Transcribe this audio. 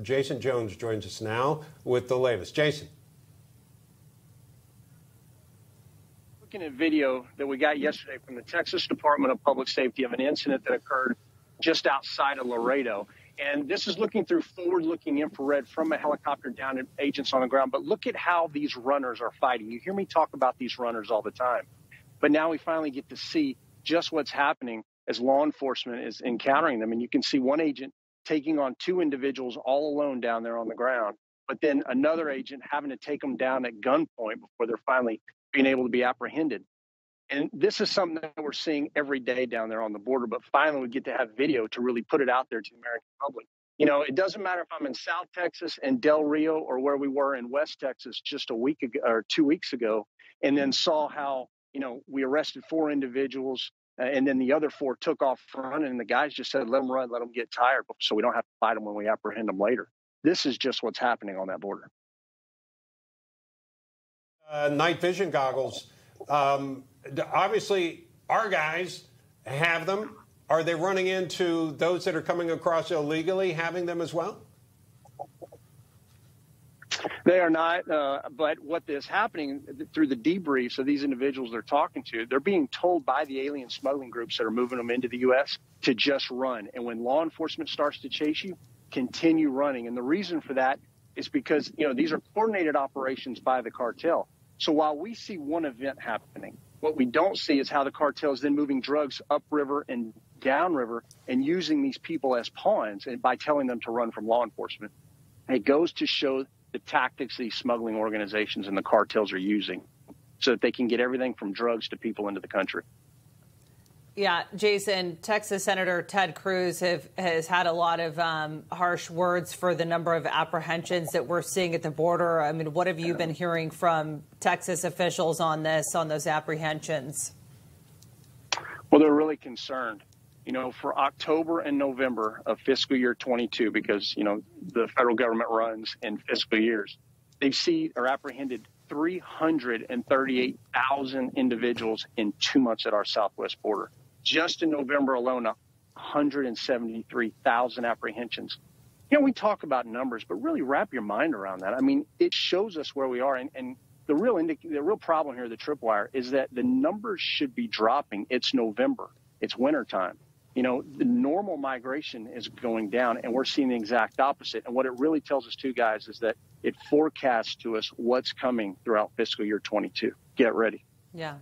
Jason Jones joins us now with the latest. Jason. Looking at video that we got yesterday from the Texas Department of Public Safety of an incident that occurred just outside of Laredo. And this is looking through forward-looking infrared from a helicopter down at agents on the ground. But look at how these runners are fighting. You hear me talk about these runners all the time. But now we finally get to see just what's happening as law enforcement is encountering them. And you can see one agent taking on two individuals all alone down there on the ground, but then another agent having to take them down at gunpoint before they're finally being able to be apprehended. And this is something that we're seeing every day down there on the border, but finally we get to have video to really put it out there to the American public. You know, it doesn't matter if I'm in South Texas and Del Rio or where we were in West Texas just a week ago or 2 weeks ago, and then saw how, you know, we arrested 4 individuals and then the other 4 took off running, and the guys just said, let them run, let them get tired so we don't have to fight them when we apprehend them later. This is just what's happening on that border. Night vision goggles. Obviously, our guys have them. Are they running into those that are coming across illegally, having them as well? They are not, but what is happening through the debriefs of these individuals they're talking to, they're being told by the alien smuggling groups that are moving them into the U.S. to just run. And when law enforcement starts to chase you, continue running. And the reason for that is because, you know, these are coordinated operations by the cartel. So while we see one event happening, what we don't see is how the cartel is then moving drugs upriver and downriver and using these people as pawns and by telling them to run from law enforcement. And it goes to show the tactics these smuggling organizations and the cartels are using so that they can get everything from drugs to people into the country. Yeah, Jason, Texas Senator Ted Cruz has had a lot of harsh words for the number of apprehensions that we're seeing at the border. I mean, what have you been hearing from Texas officials on this, on those apprehensions? Well, they're really concerned. You know, for October and November of fiscal year 22, because, you know, the federal government runs in fiscal years, they've seen or apprehended 338,000 individuals in 2 months at our southwest border. Just in November alone, 173,000 apprehensions. You know, we talk about numbers, but really wrap your mind around that. I mean, it shows us where we are. And the real problem here, the tripwire, is that the numbers should be dropping. It's November. It's wintertime. You know, the normal migration is going down, and we're seeing the exact opposite. And what it really tells us, too, guys, is that it forecasts to us what's coming throughout fiscal year 22. Get ready. Yeah.